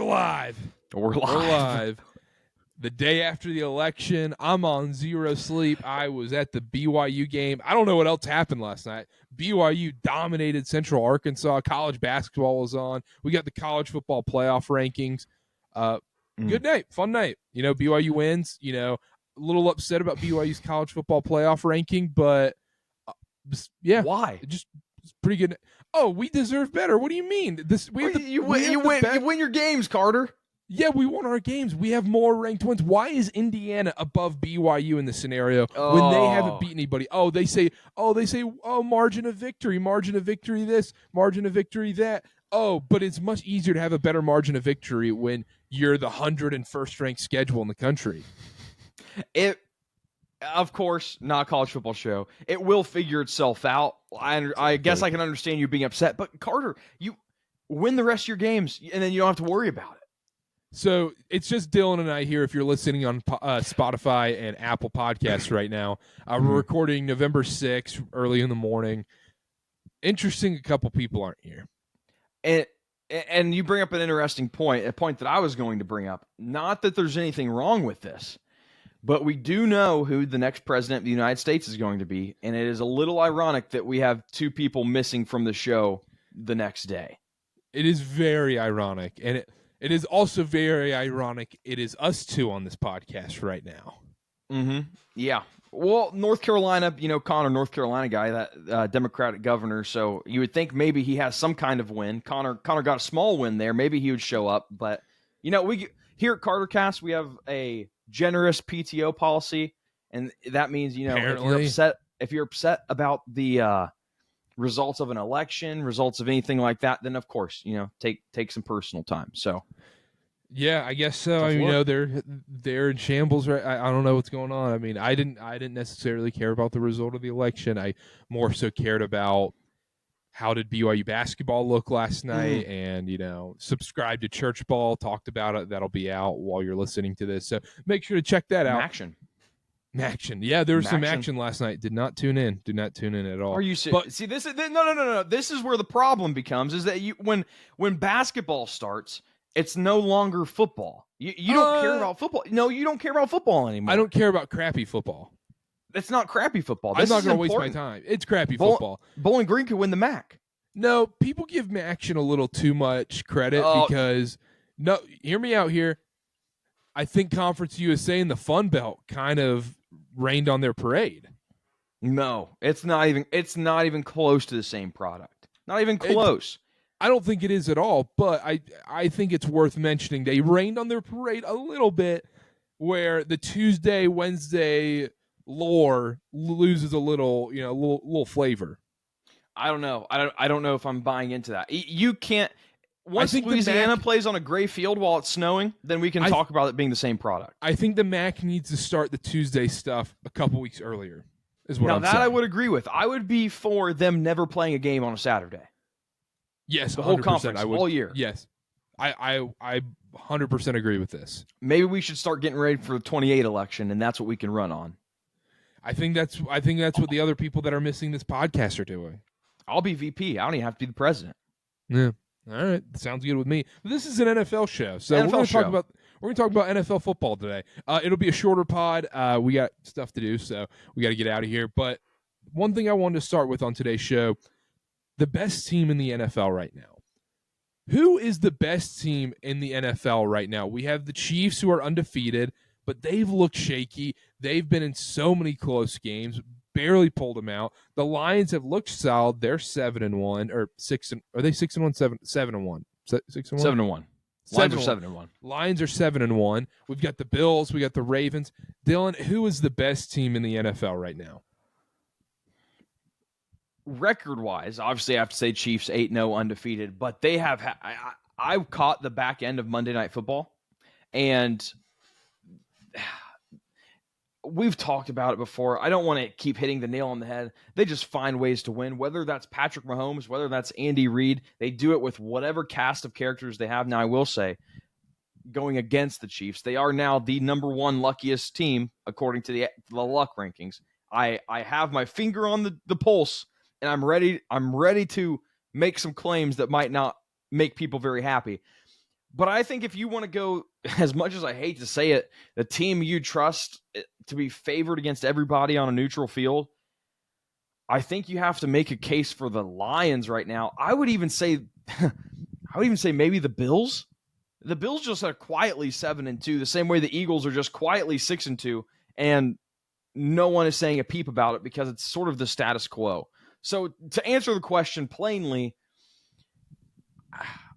live. We're live. The day after the election, I'm on zero sleep. I was at the BYU game. I don't know what else happened last night. BYU dominated Central Arkansas. College basketball was on. We got the college football playoff rankings. Good night. Fun night. BYU wins. A little upset about BYU's college football playoff ranking, but yeah. Why? It's pretty good. Oh, we deserve better. What do you mean? You win your games, Karter. Yeah, we won our games. We have more ranked wins. Why is Indiana above BYU in this scenario when they haven't beaten anybody? They say, margin of victory this, margin of victory that. But it's much easier to have a better margin of victory when you're the 101st ranked schedule in the country. Of course, not a college football show. It will figure itself out. I guess I can understand you being upset, but Karter, you win the rest of your games, and then you don't have to worry about it. So it's just Dylan and I here. If you're listening on Spotify and Apple Podcasts right now, we're recording November 6th, early in the morning. Interesting, a couple people aren't here. And you bring up an interesting point, a point that I was going to bring up. Not that there's anything wrong with this, but we do know who the next president of the United States is going to be, and it is a little ironic that we have two people missing from the show the next day. It is very ironic, and it is also very ironic it is us two on this podcast right now. Mm-hmm. Yeah. Well, North Carolina, Connor, North Carolina guy, that Democratic governor, so you would think maybe he has some kind of win. Connor got a small win there. Maybe he would show up, but, we here at KarterKast, we have a generous PTO policy, and that means, if you're upset about the results of an election, results of anything like that, then of course, take some personal time. So yeah, I guess so. They're in shambles, right? I don't know what's going on. I mean, I didn't necessarily care about the result of the election. I more so cared about how did BYU basketball look last night, and subscribe to Church Ball, talked about it. That'll be out while you're listening to this, so make sure to check that out. Action. Yeah, there was some action last night. Did not tune in at all. Are you serious? See, this is no. This is where the problem becomes, is that when basketball starts, it's no longer football. You don't care about football. No, you don't care about football anymore. I don't care about crappy football. It's not crappy football. I'm not going to waste my time. It's crappy football. Bowling Green could win the MAC. No, people give Action a little too much credit because hear me out here. I think Conference USA and the Fun Belt kind of rained on their parade. No, it's not even close to the same product. Not even close. I don't think it is at all, but I think it's worth mentioning. They rained on their parade a little bit, where the Tuesday, Wednesday lore loses a little flavor. I don't know. I don't know if I'm buying into that. You can't. Once Louisiana plays on a gray field while it's snowing, then we can talk about it being the same product. I think the MAC needs to start the Tuesday stuff a couple weeks earlier, is what I'm saying. I would agree with. I would be for them never playing a game on a Saturday. Yes, the whole conference, all year. Yes, I 100% agree with this. Maybe we should start getting ready for the 28 election, and that's what we can run on. I think that's what the other people that are missing this podcast are doing. I'll be VP. I don't even have to be the president. Yeah. All right, sounds good with me. But this is an NFL show, so we're going to talk about NFL football today. It'll be a shorter pod. We got stuff to do, so we got to get out of here. But one thing I wanted to start with on today's show: the best team in the NFL right now. Who is the best team in the NFL right now? We have the Chiefs, who are undefeated, but they've looked shaky. They've been in so many close games. Barely pulled them out. The Lions have looked solid. They're 7-1 or 6. Are they 6-1? 7-1. 6-1. 7-1. Lions are 7-1. Lions are 7-1. We've got the Bills. We got the Ravens. Dylan, who is the best team in the NFL right now? Record-wise, obviously I have to say Chiefs 8-0 undefeated, but they have. I caught the back end of Monday Night Football, and we've talked about it before. I don't want to keep hitting the nail on the head. They just find ways to win, whether that's Patrick Mahomes, whether that's Andy Reid. They do it with whatever cast of characters they have. Now, I will say, going against the Chiefs, they are now the number one luckiest team, according to the luck rankings. I have my finger on the pulse, and I'm ready to make some claims that might not make people very happy. But I think if you want to go, as much as I hate to say it, the team you trust to be favored against everybody on a neutral field, I think you have to make a case for the Lions right now. I would even say maybe the Bills. The Bills just are quietly 7-2, the same way the Eagles are just quietly 6-2, and no one is saying a peep about it because it's sort of the status quo. So to answer the question plainly,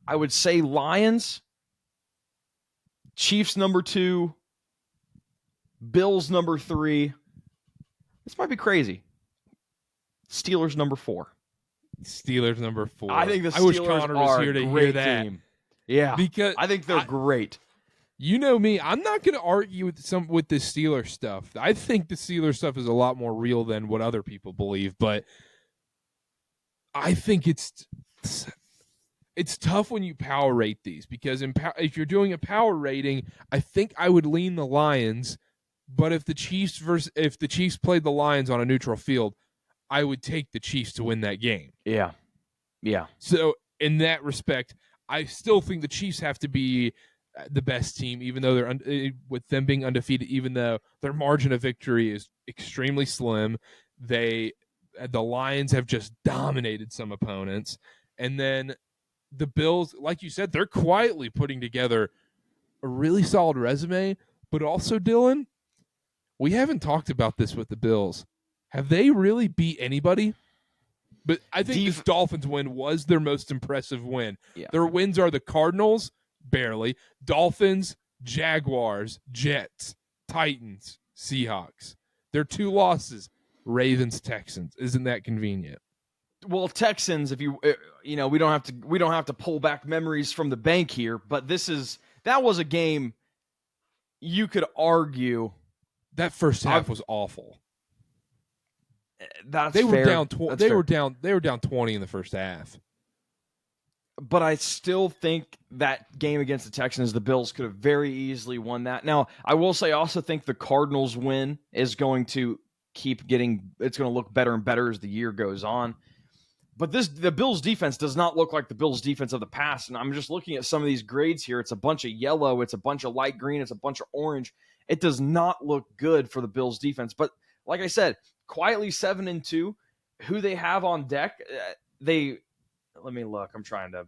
I would say Lions, Chiefs number 2, Bills number 3. This might be crazy. Steelers number 4. Steelers number 4. I think the Steelers I wish Connor was here to hear that. Team. Yeah, because I think they're great. You know me, I'm not going to argue with the Steelers stuff. I think the Steelers stuff is a lot more real than what other people believe, but I think it's tough when you power rate these because if you're doing a power rating, I think I would lean the Lions, but if the Chiefs played the Lions on a neutral field, I would take the Chiefs to win that game. Yeah. So in that respect, I still think the Chiefs have to be the best team, even though they're with them being undefeated, even though their margin of victory is extremely slim. The Lions have just dominated some opponents. And then the Bills, like you said, they're quietly putting together a really solid resume. But also, Dylan, we haven't talked about this with the Bills. Have they really beat anybody? But I think this Dolphins win was their most impressive win. Yeah. Their wins are the Cardinals, barely, Dolphins, Jaguars, Jets, Titans, Seahawks. Their 2 losses, Ravens, Texans. Isn't that convenient? Well, Texans, if we don't have to pull back memories from the bank here, but that was a game you could argue that first half was awful. That's they were fair. down. That's they fair. were down. They were down 20 in the first half. But I still think that game against the Texans, the Bills could have very easily won that. Now, I will say, I also think the Cardinals win is going to it's going to look better and better as the year goes on. But the Bills defense does not look like the Bills defense of the past. And I'm just looking at some of these grades here. It's a bunch of yellow. It's a bunch of light green. It's a bunch of orange. It does not look good for the Bills defense. But like I said, quietly 7-2. Who they have on deck? Let me look. I'm trying to.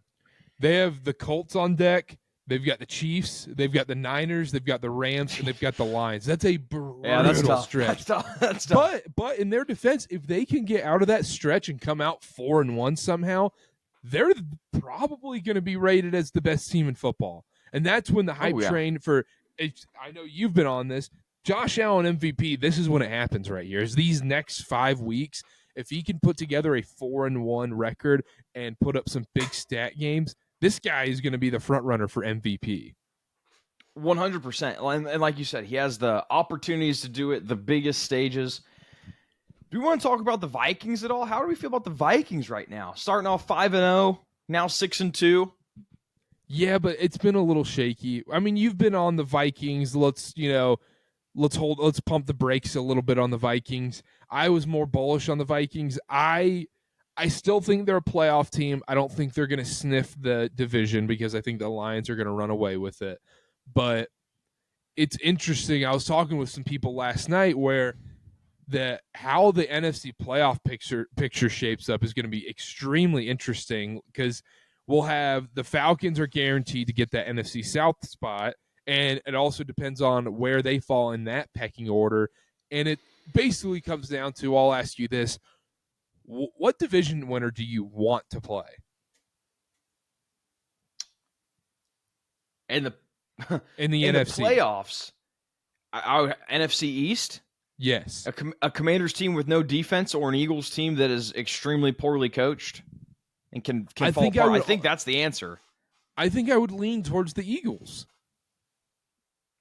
They have the Colts on deck. They've got the Chiefs. They've got the Niners. They've got the Rams, and they've got the Lions. That's a brutal stretch. That's tough. But in their defense, if they can get out of that stretch and come out 4-1 somehow, they're probably going to be rated as the best team in football. And that's when the hype train for. I know you've been on this. Josh Allen MVP. This is when it happens right here. Is these next 5 weeks. If he can put together a 4-1 record and put up some big stat games, this guy is going to be the front runner for MVP. 100%. And like you said, he has the opportunities to do it, the biggest stages. Do we want to talk about the Vikings at all? How do we feel about the Vikings right now? Starting off 5-0, now 6-2. Yeah, but it's been a little shaky. I mean, you've been on the Vikings. Let's pump the brakes a little bit on the Vikings. I was more bullish on the Vikings. I still think they're a playoff team. I don't think they're going to sniff the division because I think the Lions are going to run away with it. But it's interesting. I was talking with some people last night where how the NFC playoff picture shapes up is going to be extremely interesting because we'll have the Falcons are guaranteed to get that NFC South spot. And it also depends on where they fall in that pecking order. And it basically comes down to, I'll ask you this, what division winner do you want to play? In the NFC playoffs, NFC East? Yes. A Commanders team with no defense or an Eagles team that is extremely poorly coached and can fall apart? I think that's the answer. I think I would lean towards the Eagles.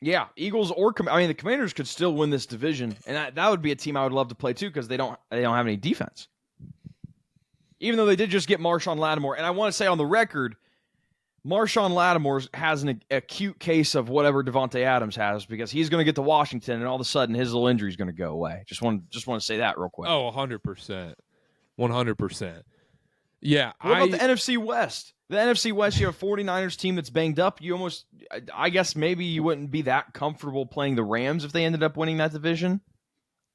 Yeah, Eagles the Commanders could still win this division, and that would be a team I would love to play too because they don't have any defense. Even though they did just get Marshawn Lattimore, and I want to say on the record, Marshawn Lattimore has an acute case of whatever Devontae Adams has because he's going to get to Washington, and all of a sudden his little injury is going to go away. Just want to say that real quick. Oh, 100%, 100%. Yeah. What about the NFC West? The NFC West, you have a 49ers team that's banged up. I guess maybe you wouldn't be that comfortable playing the Rams if they ended up winning that division.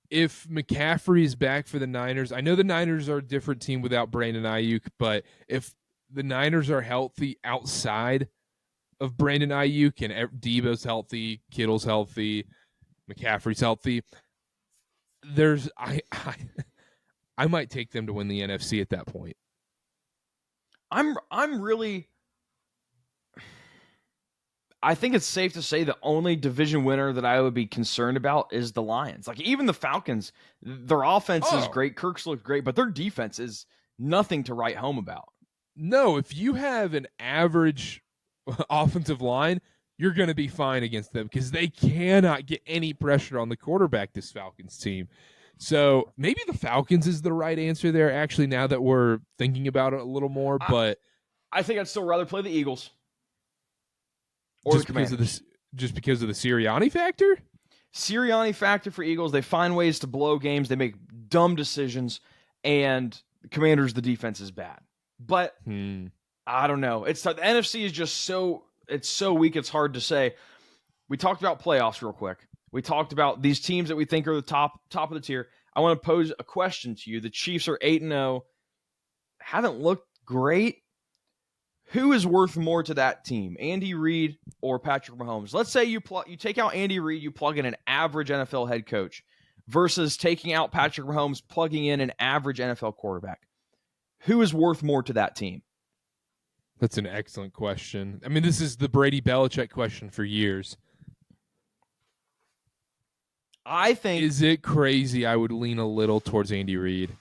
If McCaffrey is back for the Niners, I know the Niners are a different team without Brandon Ayuk, but if the Niners are healthy outside of Brandon Ayuk and Debo's healthy, Kittle's healthy, McCaffrey's healthy, I might take them to win the NFC at that point. I think it's safe to say the only division winner that I would be concerned about is the Lions. Like, even the Falcons, their offense is great. Kirk's looked great, but their defense is nothing to write home about. No, if you have an average offensive line, you're going to be fine against them because they cannot get any pressure on the quarterback, this Falcons team. So maybe the Falcons is the right answer there, actually, now that we're thinking about it a little more. But I think I'd still rather play the Eagles. Or just because of the Sirianni factor? Sirianni factor for Eagles. They find ways to blow games. They make dumb decisions. And the Commanders, the defense is bad. But I don't know. The NFC is just so weak, it's hard to say. We talked about playoffs real quick. We talked about these teams that we think are the top of the tier. I want to pose a question to you. The Chiefs are 8-0. Haven't looked great. Who is worth more to that team, Andy Reid or Patrick Mahomes? Let's say you take out Andy Reid, you plug in an average NFL head coach versus taking out Patrick Mahomes, plugging in an average NFL quarterback. Who is worth more to that team? That's an excellent question. I mean, this is the Brady Belichick question for years. I think... Is it crazy? I would lean a little towards Andy Reid.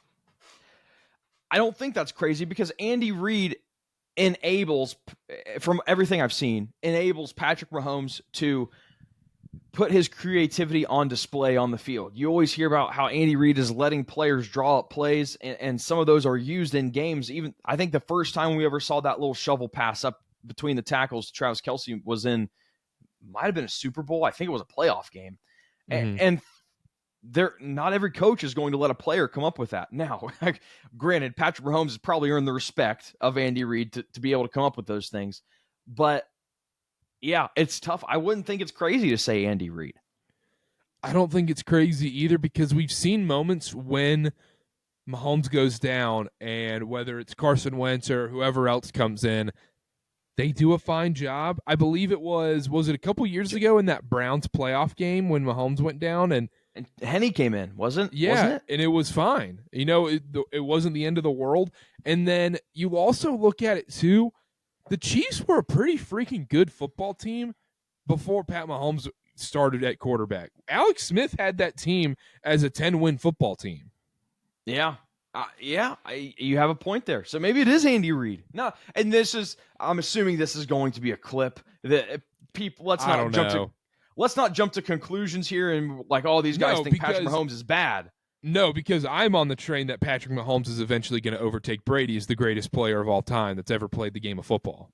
I don't think that's crazy because Andy Reid enables, from everything I've seen, enables Patrick Mahomes to put his creativity on display on the field. You always hear about how Andy Reid is letting players draw up plays, and some of those are used in games. Even I think the first time we ever saw that little shovel pass up between the tackles to Travis Kelce might have been a Super Bowl. I think it was a playoff game. And not every coach is going to let a player come up with that. Now, granted, Patrick Mahomes has probably earned the respect of Andy Reid to be able to come up with those things. But, yeah, it's tough. I wouldn't think it's crazy to say Andy Reid. I don't think it's crazy either because we've seen moments when Mahomes goes down and whether it's Carson Wentz or whoever else comes in, they do a fine job. I believe it was it a couple years ago in that Browns playoff game when Mahomes went down and Henny came in, wasn't it? And it was fine. You know, it wasn't the end of the world. And then you also look at it too. The Chiefs were a pretty freaking good football team before Pat Mahomes started at quarterback. Alex Smith had that team as a 10-win football team. Yeah. You have a point there. So maybe it is Andy Reid. No, and I'm assuming this is going to be a clip that people. Let's not jump to conclusions here and like all these guys think Patrick Mahomes is bad. No, because I'm on the train that Patrick Mahomes is eventually going to overtake Brady as the greatest player of all time that's ever played the game of football.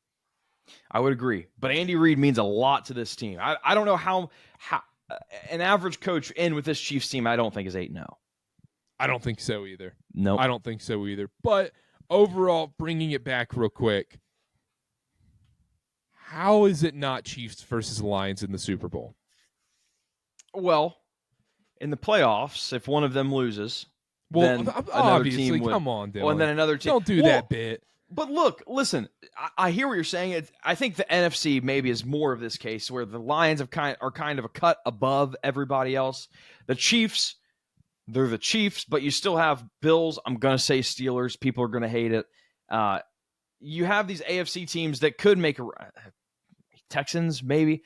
I would agree, but Andy Reid means a lot to this team. I don't know how an average coach in with this Chiefs team. I don't think is 8-0. I don't think so either. No, I don't think so either. But overall, bringing it back real quick, how is it not Chiefs versus Lions in the Super Bowl? Well, in the playoffs, if one of them loses, then obviously, another team come on, Dylan. Well, and then another team. Don't do that bit. But listen. I hear what you're saying. I think the NFC maybe is more of this case where the Lions are kind of a cut above everybody else. The Chiefs. They're the Chiefs, but you still have Bills. I'm going to say Steelers. People are going to hate it. You have these AFC teams that could make Texans, maybe.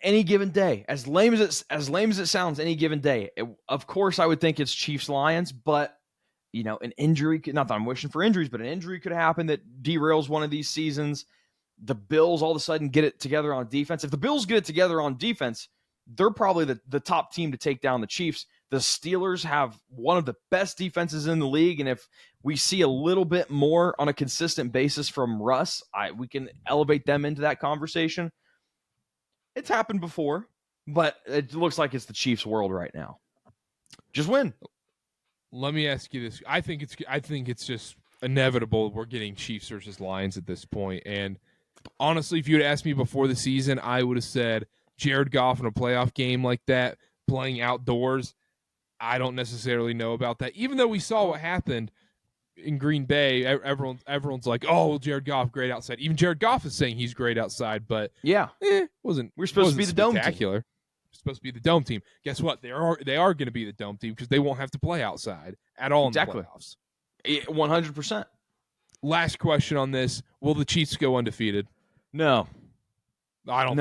Any given day. As lame as it sounds, any given day. Of course, I would think it's Chiefs-Lions, but an injury, not that I'm wishing for injuries, but an injury could happen that derails one of these seasons. The Bills all of a sudden get it together on defense. If the Bills get it together on defense, they're probably the top team to take down the Chiefs. The Steelers have one of the best defenses in the league, and if we see a little bit more on a consistent basis from Russ, we can elevate them into that conversation. It's happened before, but it looks like it's the Chiefs' world right now. Just win. Let me ask you this. I think it's just inevitable we're getting Chiefs versus Lions at this point. And honestly, if you had asked me before the season, I would have said Jared Goff in a playoff game like that, playing outdoors. I don't necessarily know about that. Even though we saw what happened in Green Bay, everyone's like, "Oh, Jared Goff, great outside." Even Jared Goff is saying he's great outside, but we're supposed to be the dome team. We're supposed to be the dome team. Guess what? They are going to be the dome team because they won't have to play outside at all in the playoffs. 100%. Last question on this: will the Chiefs go undefeated? No. I don't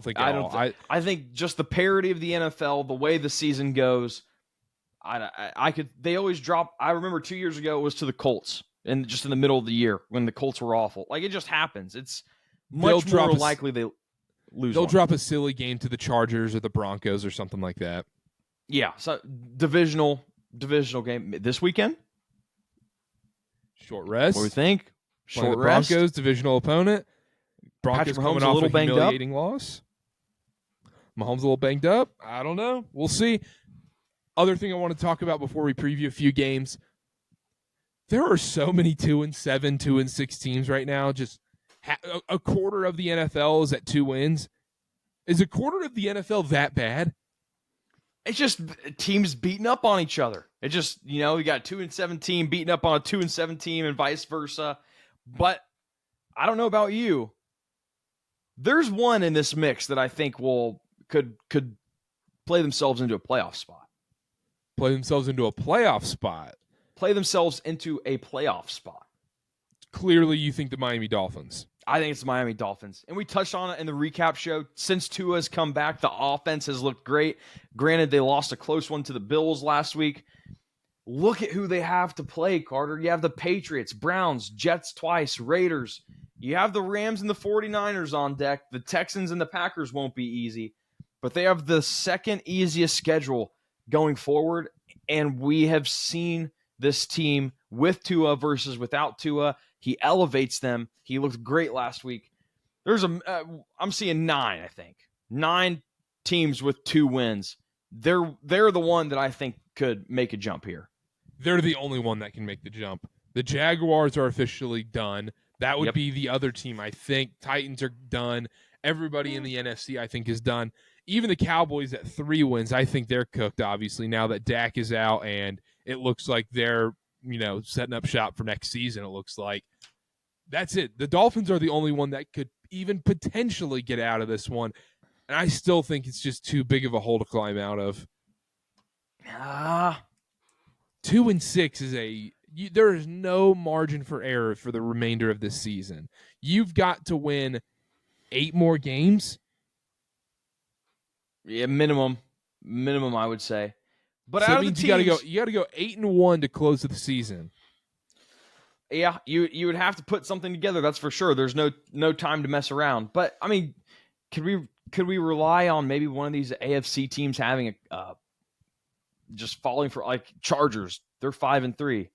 think at all. I think just the parity of the NFL, the way the season goes. They always drop. I remember 2 years ago it was to the Colts, and just in the middle of the year when the Colts were awful. Like, it just happens. It's much more likely they lose. They'll drop a silly game to the Chargers or the Broncos or something like that. Yeah, so divisional game this weekend. Short rest. What do we think? Short rest. Broncos, divisional opponent. Broncos coming off a humiliating loss. Mahomes a little banged up. I don't know. We'll see. Other thing I want to talk about before we preview a few games. There are so many 2-7, 2-6 teams right now. Just a quarter of the NFL is at 2 wins. Is a quarter of the NFL that bad? It's just teams beating up on each other. It just, you got a 2-7 team beating up on a 2-7 team and vice versa. But I don't know about you. There's one in this mix that I think could play themselves into a playoff spot. Play themselves into a playoff spot. Clearly, you think the Miami Dolphins. I think it's the Miami Dolphins. And we touched on it in the recap show. Since Tua's come back, the offense has looked great. Granted, they lost a close one to the Bills last week. Look at who they have to play, Carter. You have the Patriots, Browns, Jets twice, Raiders. You have the Rams and the 49ers on deck. The Texans and the Packers won't be easy. But they have the second easiest schedule going forward, and we have seen this team with Tua versus without Tua. He elevates them. He looked great last week. I'm seeing 9, I think. 9 teams with 2 wins. They're the one that I think could make a jump here. They're the only one that can make the jump. The Jaguars are officially done. That would be the other team, I think. Titans are done. Everybody in the NFC, I think, is done. Even the Cowboys at 3 wins, I think they're cooked, obviously, now that Dak is out, and it looks like they're, setting up shop for next season, it looks like. That's it. The Dolphins are the only one that could even potentially get out of this one, and I still think it's just too big of a hole to climb out of. 2-6 is there is no margin for error for the remainder of this season. You've got to win 8 more games. Yeah, minimum, I would say. But so that means you got to go 8-1 to close the season. Yeah, you would have to put something together. That's for sure. There's no time to mess around. But I mean, could we rely on maybe one of these AFC teams having just falling for, like, Chargers? They're 5-3.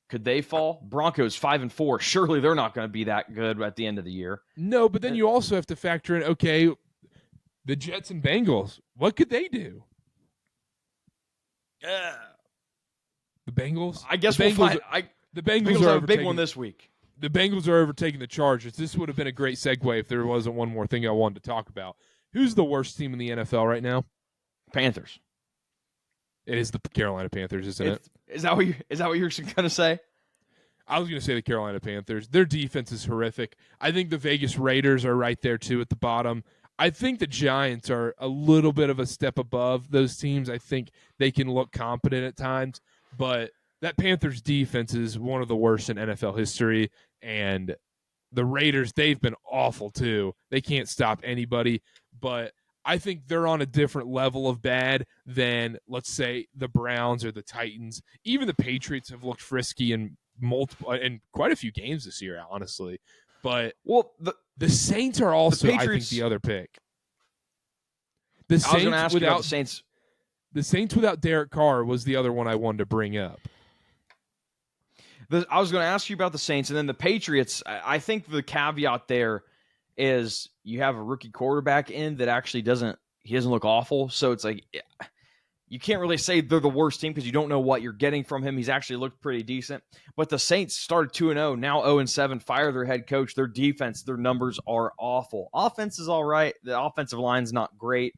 Could they fall? Broncos 5-4. Surely they're not going to be that good at the end of the year. No, but then you also have to factor in, okay, the Jets and Bengals. What could they do? The Bengals? I guess we'll find. The Bengals are a big one this week. The Bengals are overtaking the Chargers. This would have been a great segue if there wasn't one more thing I wanted to talk about. Who's the worst team in the NFL right now? Panthers. It is the Carolina Panthers, isn't it? Is that what you're going to say? I was going to say the Carolina Panthers. Their defense is horrific. I think the Vegas Raiders are right there, too, at the bottom. I think the Giants are a little bit of a step above those teams. I think they can look competent at times, but that Panthers defense is one of the worst in NFL history, and the Raiders, they've been awful, too. They can't stop anybody, but I think they're on a different level of bad than, let's say, the Browns or the Titans. Even the Patriots have looked frisky in quite a few games this year, honestly. But the Saints are also, I think, the other pick. The Saints without Derek Carr was the other one I wanted to bring up. I was going to ask you about the Saints, and then the Patriots. I think the caveat there is you have a rookie quarterback in that actually doesn't look awful. So it's like, you can't really say they're the worst team because you don't know what you're getting from him. He's actually looked pretty decent. But the Saints started 2-0, now 0-7, fire their head coach. Their defense, their numbers are awful. Offense is all right. The offensive line's not great.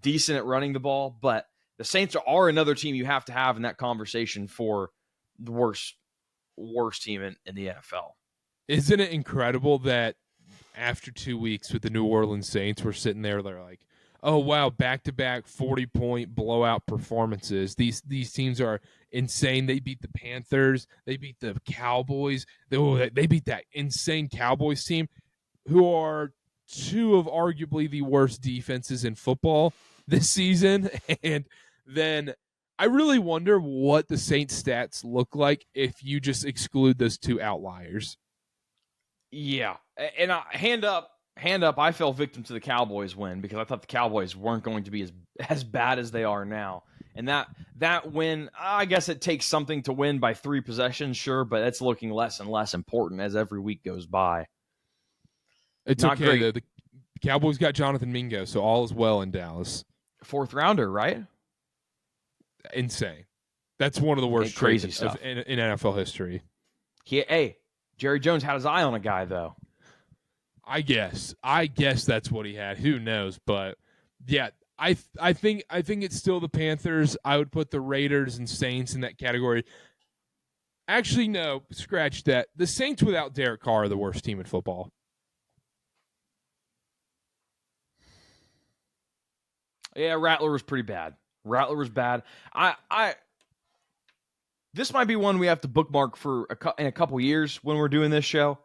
Decent at running the ball. But the Saints are another team you have to have in that conversation for the worst team in the NFL. Isn't it incredible that after 2 weeks with the New Orleans Saints, we're sitting there, they're like, oh, wow, back-to-back 40-point blowout performances. These teams are insane. They beat the Panthers. They beat the Cowboys. They beat that insane Cowboys team, who are two of arguably the worst defenses in football this season. And then I really wonder what the Saints stats look like if you just exclude those two outliers. Yeah. And hand up, I fell victim to the Cowboys win because I thought the Cowboys weren't going to be as bad as they are now. And that win, I guess it takes something to win by 3 possessions, sure, but it's looking less and less important as every week goes by. It's not okay, though. The Cowboys got Jonathan Mingo, so all is well in Dallas. 4th rounder, right? Insane. That's one of the worst crazy stuff in NFL history. Jerry Jones had his eye on a guy, though. I guess that's what he had. Who knows? But yeah, I think it's still the Panthers. I would put the Raiders and Saints in that category. Actually, no, scratch that. The Saints without Derek Carr are the worst team in football. Yeah, Rattler was pretty bad. This might be one we have to bookmark for in a couple years when we're doing this show.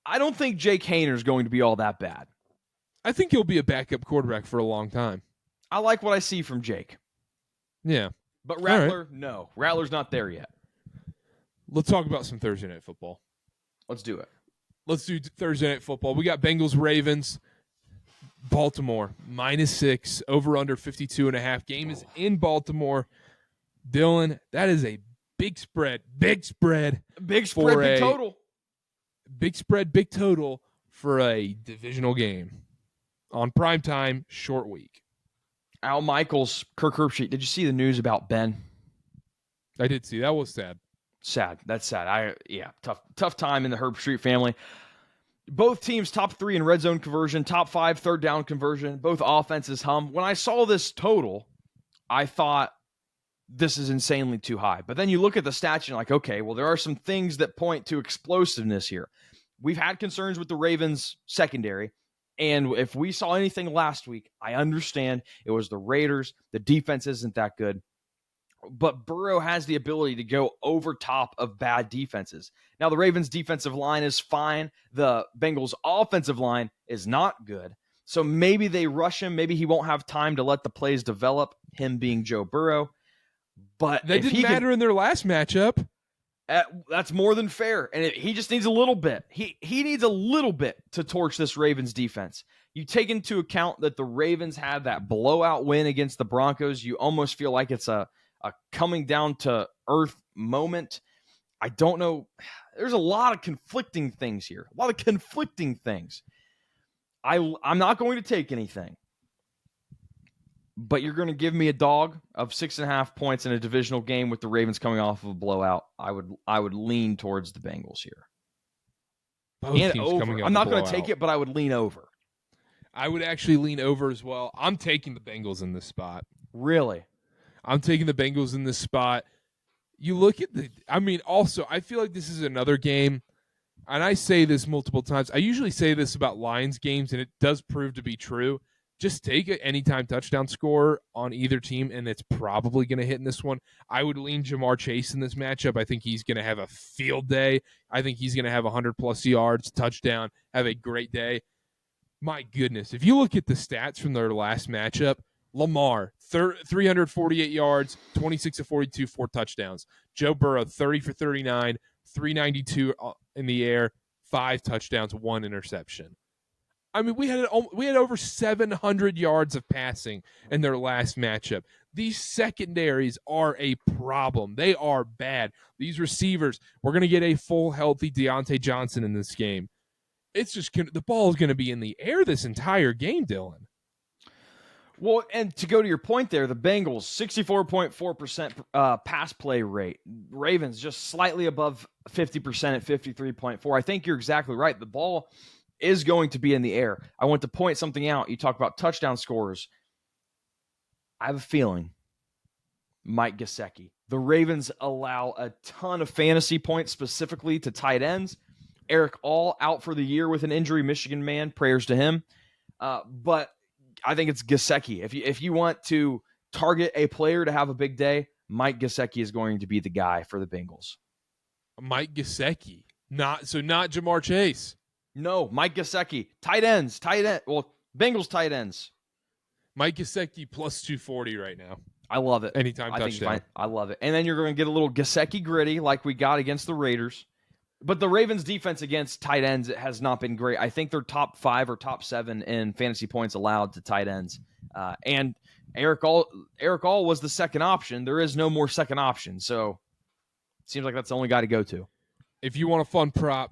I don't think Jake Haener is going to be all that bad. I think he'll be a backup quarterback for a long time. I like what I see from Jake. Yeah. But Rattler, no. Rattler's not there yet. Let's talk about some Thursday Night Football. Let's do it. Let's do Thursday Night Football. We got Bengals-Ravens. Baltimore, -6, over-under 52.5. Game is in Baltimore. Dylan, that is a big spread. Big spread, big total. Big spread, big total for a divisional game on primetime, short week. Al Michaels, Kirk Herbstreit. Did you see the news about Ben? I did see. That was sad. That's sad. Tough time in the Herbstreit family. Both teams top 3 in red zone conversion, top 5 third down conversion. Both offenses hum. When I saw this total, I thought this is insanely too high. But then you look at the stats and you're like, okay, well, there are some things that point to explosiveness here. We've had concerns with the Ravens secondary. And if we saw anything last week, I understand it was the Raiders. The defense isn't that good. But Burrow has the ability to go over top of bad defenses. Now, the Ravens' defensive line is fine. The Bengals' offensive line is not good. So maybe they rush him. Maybe he won't have time to let the plays develop, him being Joe Burrow. But that didn't matter in their last matchup. That's more than fair. And he just needs a little bit. He needs a little bit to torch this Ravens defense. You take into account that the Ravens had that blowout win against the Broncos. You almost feel like it's a coming down to earth moment. I don't know. There's a lot of conflicting things here. I'm not going to take anything. But you're going to give me a dog of 6.5 points in a divisional game with the Ravens coming off of a blowout. I would lean towards the Bengals here. And over. I'm not going to take it, but I would lean over. I would actually lean over as well. I'm taking the Bengals in this spot. Really? I'm taking the Bengals in this spot. You look at also, I feel like this is another game, and I say this multiple times. I usually say this about Lions games, and it does prove to be true. Just take an anytime touchdown score on either team, and it's probably going to hit in this one. I would lean Jamar Chase in this matchup. I think he's going to have a field day. I think he's going to have 100-plus yards, touchdown, have a great day. My goodness, if you look at the stats from their last matchup, Lamar, 348 yards, 26 of 42, 4 touchdowns. Joe Burrow, 30 for 39, 392 in the air, 5 touchdowns, 1 interception. I mean, we had over 700 yards of passing in their last matchup. These secondaries are a problem. They are bad. These receivers, we're going to get a full, healthy Deontay Johnson in this game. It's just the ball is going to be in the air this entire game, Dylan. Well, and to go to your point there, the Bengals, 64.4% pass play rate. Ravens just slightly above 50% at 53.4%. I think you're exactly right. The ball is going to be in the air. I want to point something out. You talk about touchdown scorers. I have a feeling Mike Gesicki. The Ravens allow a ton of fantasy points specifically to tight ends. Eric All out for the year with an injury. Michigan man, prayers to him. But I think it's Gesicki. If you want to target a player to have a big day, Mike Gesicki is going to be the guy for the Bengals. Mike Gesicki, not Jamar Chase. No, Mike Gesicki. Tight end. Well, Bengals tight ends. Mike Gesicki plus 240 right now. I love it. Anytime touchdown. I love it. And then you're going to get a little Gesicki gritty like we got against the Raiders. But the Ravens' defense against tight ends has not been great. I think they're top 5 or top 7 in fantasy points allowed to tight ends. And Eric All was the second option. There is no more second option. So it seems like that's the only guy to go to. If you want a fun prop,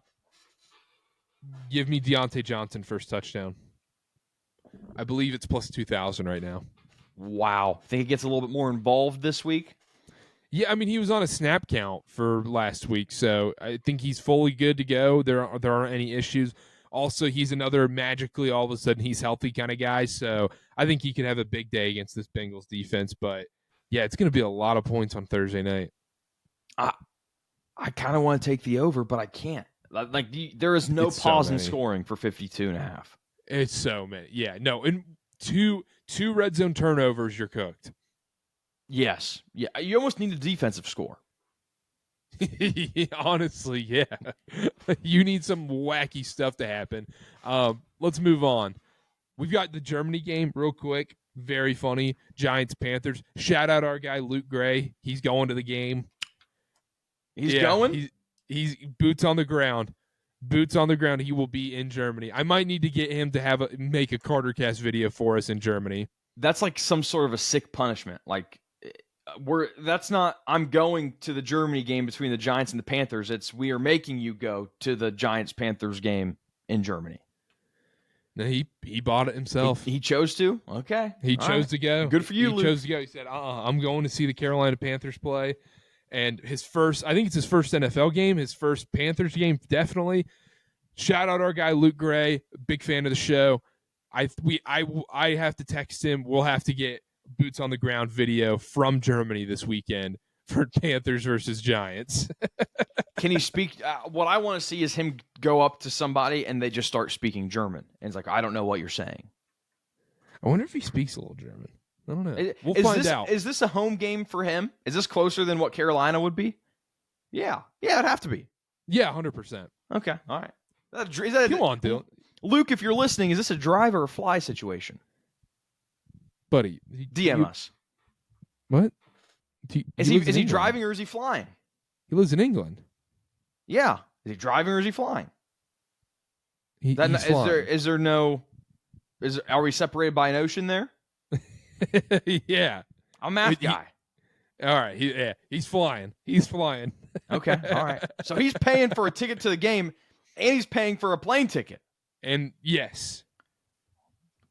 give me Deontay Johnson first touchdown. I believe it's plus 2,000 right now. Wow. Think it gets a little bit more involved this week? Yeah, I mean, he was on a snap count for last week, so I think he's fully good to go. There aren't any issues. Also, he's another magically all of a sudden he's healthy kind of guy, so I think he could have a big day against this Bengals defense. But, yeah, it's going to be a lot of points on Thursday night. I kind of want to take the over, but I can't. Like there is no pause in scoring for 52.5. It's so many. Yeah, no, and two red zone turnovers, you're cooked. Yes. Yeah. You almost need a defensive score. Honestly, yeah. You need some wacky stuff to happen. Let's move on. We've got the Germany game real quick. Very funny. Giants-Panthers. Shout out our guy Luke Gray. He's going to the game. He's going? He's boots on the ground. Boots on the ground. He will be in Germany. I might need to get him to make a KarterKast video for us in Germany. That's like some sort of a sick punishment. Like, that's not I'm going to the Germany game between the Giants and the Panthers. It's we are making you go to the Giants-Panthers game in Germany. No, he bought it himself. He chose to? Okay. He chose to go. Good for you, Luke. He chose to go. He said, I'm going to see the Carolina Panthers play. And I think it's his first NFL game, his first Panthers game, definitely. Shout out our guy Luke Gray, big fan of the show. I have to text him. We'll have to get boots on the ground video from Germany this weekend for Panthers versus Giants. Can he speak? What I want to see is him go up to somebody and they just start speaking German. And it's like, I don't know what you're saying. I wonder if he speaks a little German. I don't know. We'll find out. Is this a home game for him? Is this closer than what Carolina would be? Yeah. Yeah, it'd have to be. Yeah, 100%. Okay. All right. Come on, Dylan. Luke, if you're listening, is this a drive or a fly situation? Buddy. DM us. What? Is he driving or is he flying? He lives in England. Yeah. Is he driving or is he flying? He's flying. Are we separated by an ocean there? Yeah. I'm a math guy. All right. He's flying. He's flying. Okay. All right. So he's paying for a ticket to the game and he's paying for a plane ticket. And yes.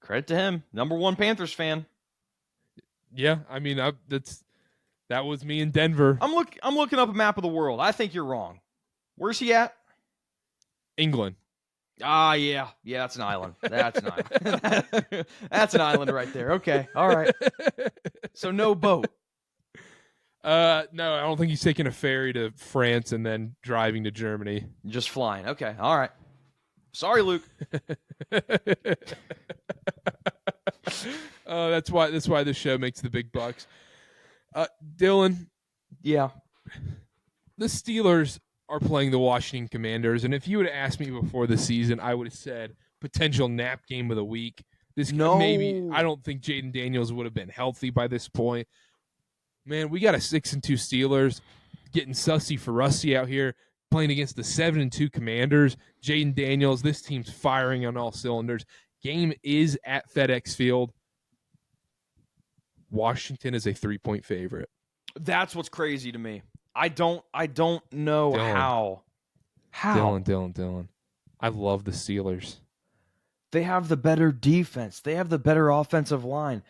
Credit to him. Number one Panthers fan. Yeah. I mean, that was me in Denver. I'm looking up a map of the world. I think you're wrong. Where's he at? England. Yeah. Yeah, that's an island. That's an island. That's an island right there. Okay. All right. So no boat. No, I don't think he's taking a ferry to France and then driving to Germany. Just flying. Okay. All right. Sorry, Luke. That's why this show makes the big bucks. Dylan. Yeah. The Steelers are playing the Washington Commanders, and if you would have asked me before the season, I would have said potential nap game of the week. Maybe I don't think Jaden Daniels would have been healthy by this point. Man, we got a 6-2 Steelers getting sussy for Rusty out here playing against the 7-2 Commanders. Jaden Daniels, this team's firing on all cylinders. Game is at FedEx Field. Washington is a 3-point favorite. That's what's crazy to me. I don't know Dylan. how. Dylan. I love the Steelers. They have the better defense. They have the better offensive line.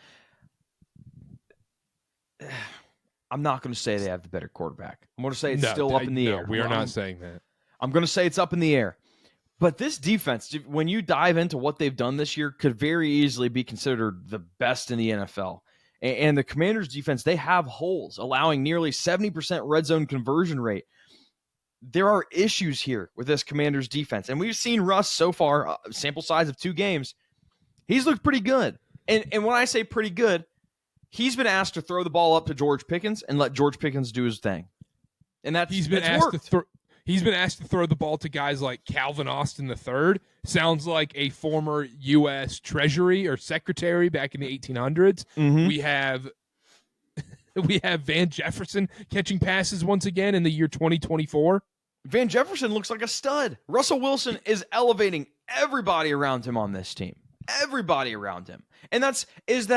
I'm not going to say they have the better quarterback. I'm going to say it's still up in the air. We are not saying that. I'm going to say it's up in the air. But this defense, when you dive into what they've done this year, could very easily be considered the best in the NFL. And the Commanders' defense, they have holes, allowing nearly 70% red zone conversion rate. There are issues here with this Commanders' defense. And we've seen Russ so far, sample size of 2 games, he's looked pretty good. And when I say pretty good, he's been asked to throw the ball up to George Pickens and let George Pickens do his thing. And he's been asked to throw the ball to guys like Calvin Austin III. Sounds like a former U.S. Treasury or Secretary back in the 1800s. Mm-hmm. We have Van Jefferson catching passes once again in the year 2024. Van Jefferson looks like a stud. Russell Wilson is elevating everybody around him on this team. Everybody around him. And is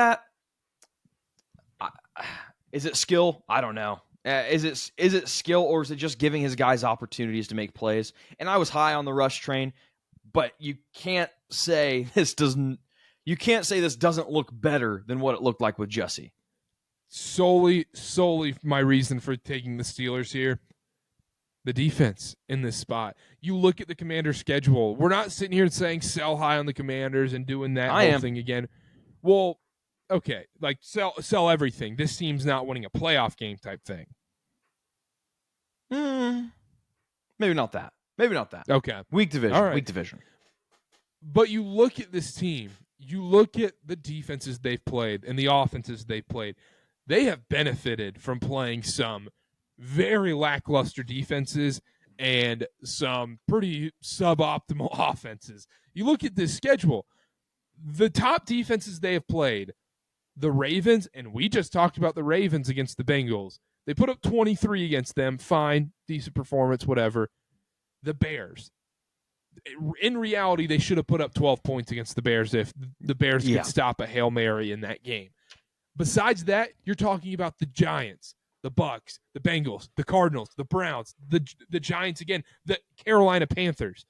it skill? I don't know. Is it skill, or is it just giving his guys opportunities to make plays? And I was high on the rush train, but you can't say this doesn't look better than what it looked like with Jesse. Solely my reason for taking the Steelers here, the defense in this spot. You look at the Commanders' schedule. We're not sitting here saying sell high on the Commanders and doing that whole thing again. Well, okay, like sell everything. This team's not winning a playoff game type thing. Maybe not that. Okay. Weak division. All right. Weak division. But you look at this team, you look at the defenses they've played and the offenses they've played. They have benefited from playing some very lackluster defenses and some pretty suboptimal offenses. You look at this schedule, the top defenses they have played, the Ravens, and we just talked about the Ravens against the Bengals. They put up 23 against them. Fine, decent performance, whatever. The Bears. In reality, they should have put up 12 points against the Bears if the Bears could stop a Hail Mary in that game. Besides that, you're talking about the Giants, the Bucks, the Bengals, the Cardinals, the Browns, the Giants again, the Carolina Panthers.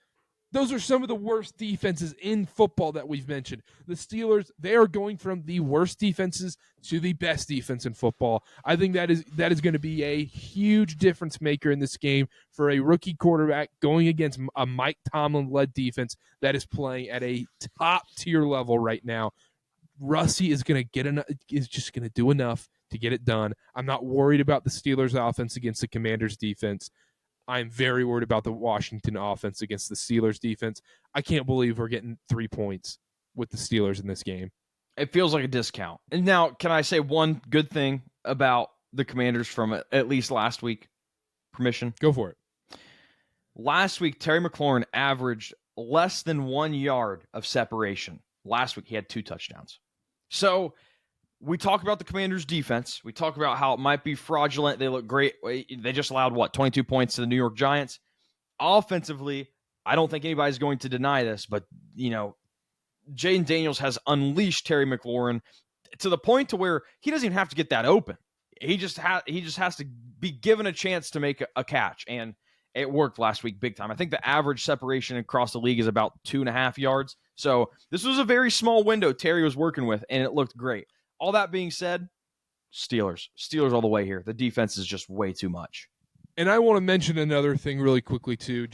Those are some of the worst defenses in football that we've mentioned. The Steelers, they are going from the worst defenses to the best defense in football. I think that is going to be a huge difference maker in this game for a rookie quarterback going against a Mike Tomlin-led defense that is playing at a top-tier level right now. Russie is just going to do enough to get it done. I'm not worried about the Steelers' offense against the Commanders' defense. I'm very worried about the Washington offense against the Steelers defense. I can't believe we're getting 3 points with the Steelers in this game. It feels like a discount. And now, can I say one good thing about the Commanders from at least last week? Permission? Go for it. Last week, Terry McLaurin averaged less than 1 yard of separation. Last week, he had 2 touchdowns. So we talk about the Commanders' defense. We talk about how it might be fraudulent. They look great. They just allowed, 22 points to the New York Giants. Offensively, I don't think anybody's going to deny this, but, Jaden Daniels has unleashed Terry McLaurin to the point to where he doesn't even have to get that open. He just has to be given a chance to make a catch, and it worked last week big time. I think the average separation across the league is about 2.5 yards. So this was a very small window Terry was working with, and it looked great. All that being said, Steelers all the way here. The defense is just way too much. And I want to mention another thing really quickly, too.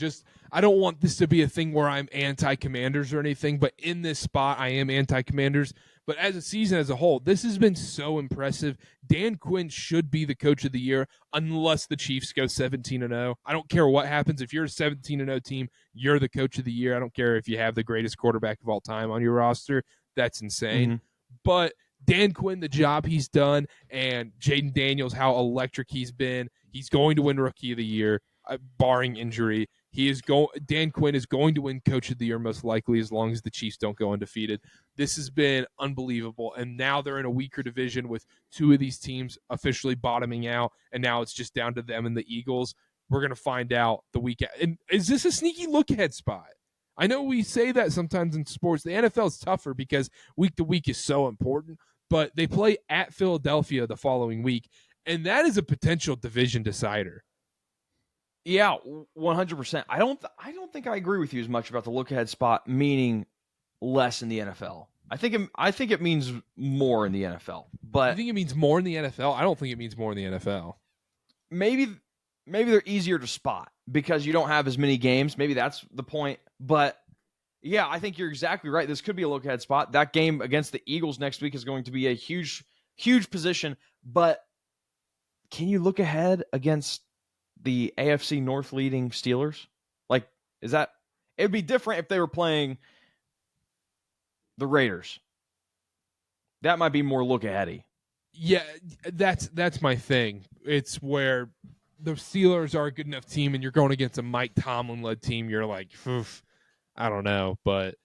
I don't want this to be a thing where I'm anti-Commanders or anything, but in this spot, I am anti-Commanders. But as a season as a whole, this has been so impressive. Dan Quinn should be the coach of the year unless the Chiefs go 17-0. I don't care what happens. If you're a 17-0 team, you're the coach of the year. I don't care if you have the greatest quarterback of all time on your roster. That's insane. Mm-hmm. But Dan Quinn, the job he's done, and Jaden Daniels, how electric he's been. He's going to win Rookie of the Year, barring injury. Dan Quinn is going to win Coach of the Year most likely as long as the Chiefs don't go undefeated. This has been unbelievable, and now they're in a weaker division with 2 of these teams officially bottoming out, and now it's just down to them and the Eagles. We're going to find out the weekend. And is this a sneaky look-ahead spot? I know we say that sometimes in sports. The NFL is tougher because week to week is so important, but they play at Philadelphia the following week, and that is a potential division decider. Yeah, 100%. I don't think I agree with you as much about the look-ahead spot, meaning less in the NFL. I think it means more in the NFL. But you think it means more in the NFL? I don't think it means more in the NFL. Maybe they're easier to spot because you don't have as many games. Maybe that's the point. But yeah, I think you're exactly right. This could be a look ahead spot. That game against the Eagles next week is going to be a huge position. But can you look ahead against the AFC North leading Steelers? Like, it'd be different if they were playing the Raiders. That might be more look aheady. Yeah, that's my thing. It's where the Steelers are a good enough team, and you're going against a Mike Tomlin led team. You're like, oof, I don't know, but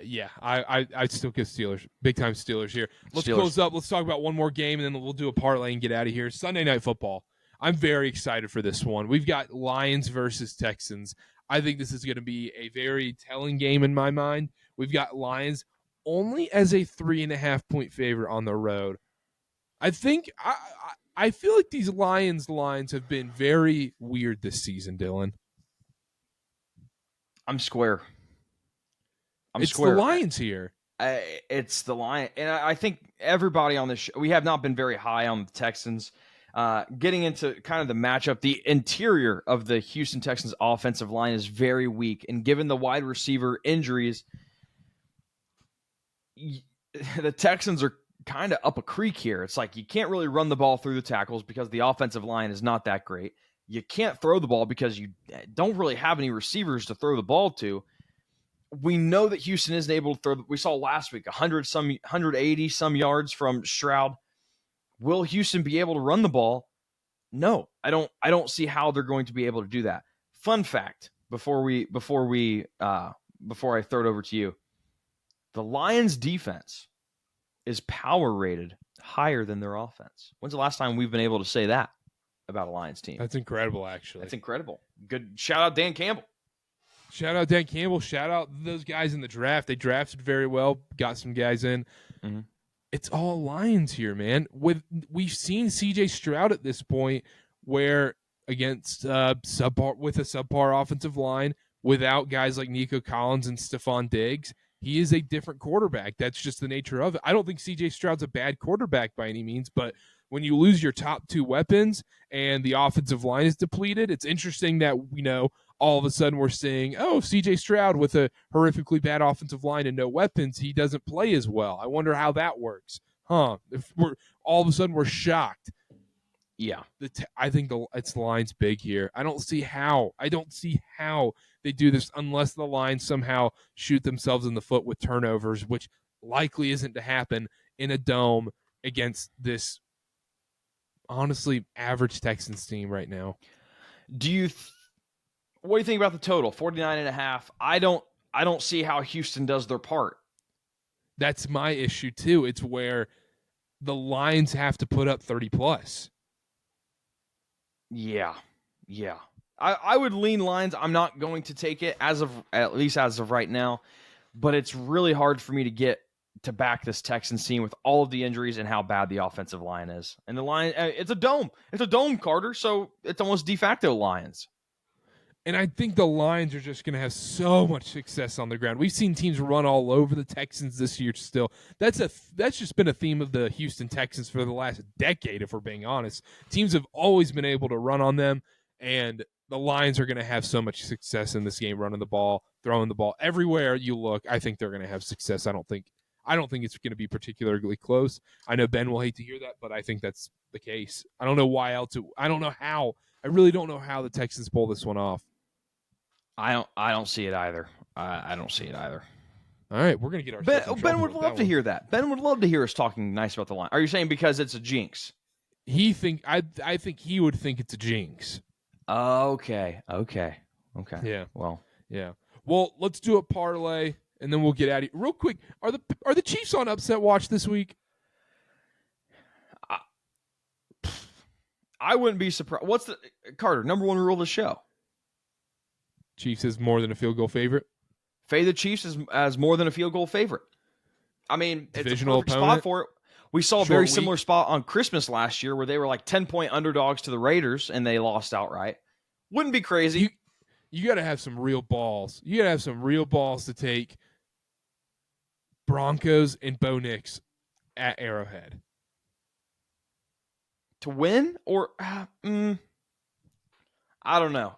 yeah, I'd still give Steelers, big time Steelers here. Let's close up. Let's talk about one more game, and then we'll do a parlay and get out of here. Sunday Night Football. I'm very excited for this one. We've got Lions versus Texans. I think this is going to be a very telling game in my mind. We've got Lions only as a 3.5 point favorite on the road. I think I feel like these Lions lines have been very weird this season, Dylan. I'm square. It's the Lions here. It's the Lions. And I think everybody on this show, we have not been very high on the Texans. Getting into kind of the matchup, the interior of the Houston Texans offensive line is very weak. And given the wide receiver injuries, the Texans are kind of up a creek here. It's like you can't really run the ball through the tackles because the offensive line is not that great. You can't throw the ball because you don't really have any receivers to throw the ball to. We know that Houston isn't able to throw. We saw last week 180 some yards from Stroud. Will Houston be able to run the ball? No, I don't see how they're going to be able to do that. Fun fact before I throw it over to you. The Lions defense is power rated higher than their offense. When's the last time we've been able to say that about a Lions team? That's incredible, actually. That's incredible. Good. Shout out Dan Campbell. Shout out Dan Campbell. Shout out those guys in the draft. They drafted very well, got some guys in. Mm-hmm. It's all Lions here, man. We've seen C.J. Stroud at this point where against with a subpar offensive line, without guys like Nico Collins and Stephon Diggs, he is a different quarterback. That's just the nature of it. I don't think C.J. Stroud's a bad quarterback by any means, but when you lose your top two weapons and the offensive line is depleted, it's interesting that, all of a sudden we're seeing, C.J. Stroud with a horrifically bad offensive line and no weapons, he doesn't play as well. I wonder how that works. If all of a sudden we're shocked. Yeah. I think it's the Lions big here. I don't see how they do this unless the Lions somehow shoot themselves in the foot with turnovers, which likely isn't to happen in a dome against this honestly average Texans team right now. What do you think about the total? 49.5. I don't see how Houston does their part. That's my issue too. It's where the Lions have to put up 30 plus. Yeah. I would lean Lions. I'm not going to take it at least as of right now, but it's really hard for me to get to back this Texans team with all of the injuries and how bad the offensive line is. And the line, it's a dome. It's a dome, Carter, so it's almost de facto Lions. And I think the Lions are just going to have so much success on the ground. We've seen teams run all over the Texans this year still. That's just been a theme of the Houston Texans for the last decade, if we're being honest. Teams have always been able to run on them, and the Lions are going to have so much success in this game, running the ball, throwing the ball. Everywhere you look, I think they're going to have success. I don't think it's going to be particularly close. I know Ben will hate to hear that, but I think that's the case. I don't know why else. I don't know how. I really don't know how the Texans pull this one off. I don't see it either. I don't see it either. All right, we're gonna get our Ben would love to hear that. Ben would love to hear us talking nice about the line. Are you saying because it's a jinx? I think he would think it's a jinx. Okay. Yeah. Well, yeah. Well, let's do a parlay and then we'll get out of here. Real quick, are the Chiefs on upset watch this week? I wouldn't be surprised. What's the Carter number one rule of the show? Chiefs is more than a field goal favorite. Fade the Chiefs as more than a field goal favorite. I mean, divisional it's a perfect opponent. spot for it. We saw a very similar spot on Christmas last year where they were like 10-point underdogs to the Raiders and they lost outright. Wouldn't be crazy. You got to have some real balls. You got to have some real balls to take Broncos and Bo Nix at Arrowhead. To win or I don't know.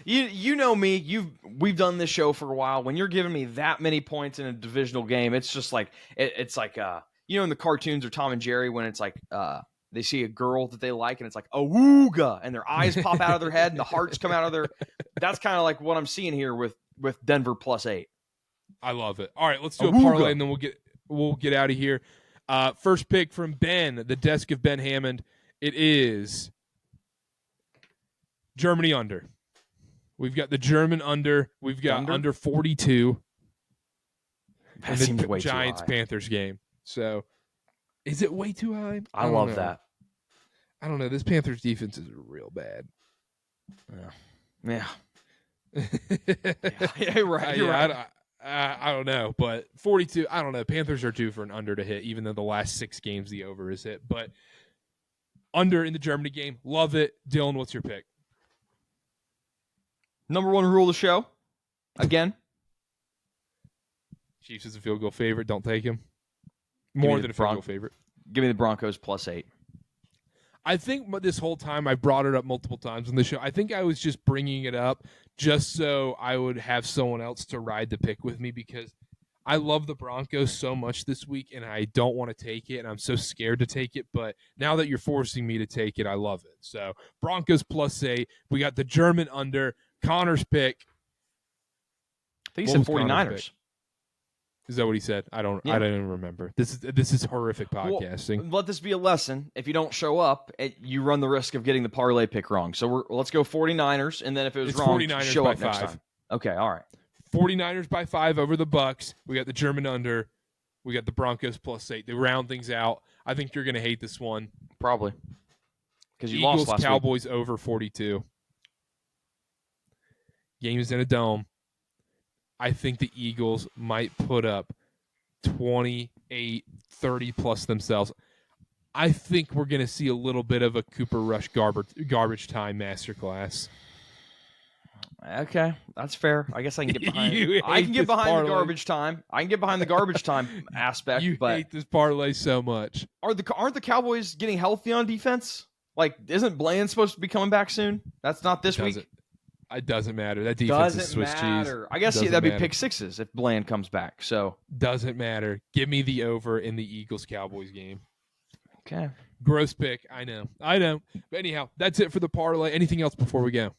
You know me. We've done this show for a while. When you're giving me that many points in a divisional game, it's just like it's like in the cartoons or Tom and Jerry when it's like they see a girl that they like and it's like awooga and their eyes pop out of their head and the hearts come out of their. That's kind of like what I'm seeing here with Denver +8. I love it. All right, let's do a parlay and then we'll get out of here. First pick from Ben, the desk of Ben Hammond. It is Germany under. We've got the German under. We've got under 42. That seems way Giants too high. Panthers game. So, is it way too high? I love that. I don't know. This Panthers defense is real bad. Yeah. You're right. I don't know, but 42. I don't know. Panthers are due for an under to hit, even though the last 6 games the over is hit. But under in the Germany game, love it. Dylan, what's your pick? Number 1 rule of the show. Again. Chiefs is a field goal favorite. Don't take him. More than a field goal favorite. Give me the Broncos +8. I think this whole time I brought it up multiple times on the show. I think I was just bringing it up just so I would have someone else to ride the pick with me because I love the Broncos so much this week and I don't want to take it and I'm so scared to take it. But now that you're forcing me to take it, I love it. So Broncos +8. We got the German under. Connor's pick. I think he said 49ers. Is that what he said? I don't even remember. This is horrific podcasting. Well, let this be a lesson. If you don't show up, you run the risk of getting the parlay pick wrong. So let's go 49ers, and then if it was wrong, 49ers show up by next 5. time. Okay, all right. 49ers by 5 over the Bucks. We got the German under. We got the Broncos +8. They round things out. I think you're going to hate this one. Probably. Because you Eagles, lost last Cowboys week. over 42. Game is in a dome. I think the Eagles might put up 28, 30 plus themselves. I think we're going to see a little bit of a Cooper Rush garbage time masterclass. Okay, that's fair. I guess I can get behind. I can get behind the garbage time. I can get behind the garbage time aspect. You hate this parlay so much. Aren't the Cowboys getting healthy on defense? Like, isn't Bland supposed to be coming back soon? That's not this week. It doesn't matter. That defense is Swiss cheese. I guess that'd be pick 6s if Bland comes back. So doesn't matter. Give me the over in the Eagles-Cowboys game. Okay. Gross pick. I know. But anyhow, that's it for the parlay. Anything else before we go?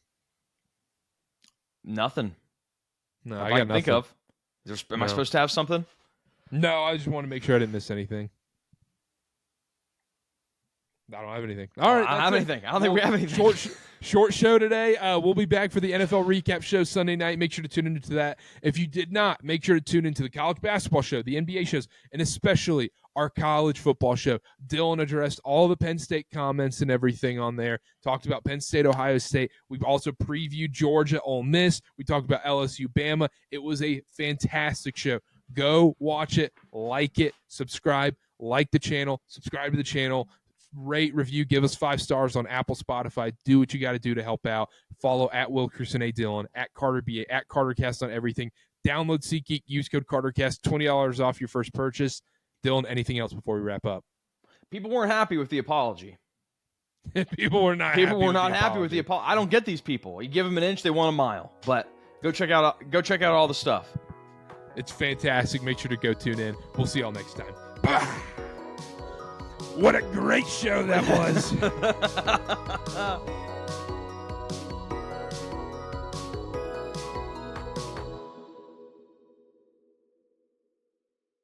Nothing. No, I got nothing. Think of. Am I supposed to have something? No, I just want to make sure I didn't miss anything. I don't have anything. All right. I don't have anything. I don't think we have anything. Short show today. We'll be back for the NFL recap show Sunday night. Make sure to tune into that. If you did not, make sure to tune into the college basketball show, the NBA shows, and especially our college football show. Dylan addressed all the Penn State comments and everything on there. Talked about Penn State, Ohio State. We've also previewed Georgia, Ole Miss. We talked about LSU, Bama. It was a fantastic show. Go watch it, like it, subscribe, like the channel, subscribe to the channel. Rate, review, give us 5 stars on Apple, Spotify. Do what you got to do to help out. Follow at Wilkerson A. Dillon, at Karter BA, at KarterKast on everything. Download SeatGeek, use code KarterKast, $20 off your first purchase. Dylan, anything else before we wrap up? People weren't happy with the apology. People were not happy with the apology. I don't get these people. You give them an inch, they want a mile. But go check out all the stuff. It's fantastic. Make sure to go tune in. We'll see y'all next time. Bye. What a great show that was.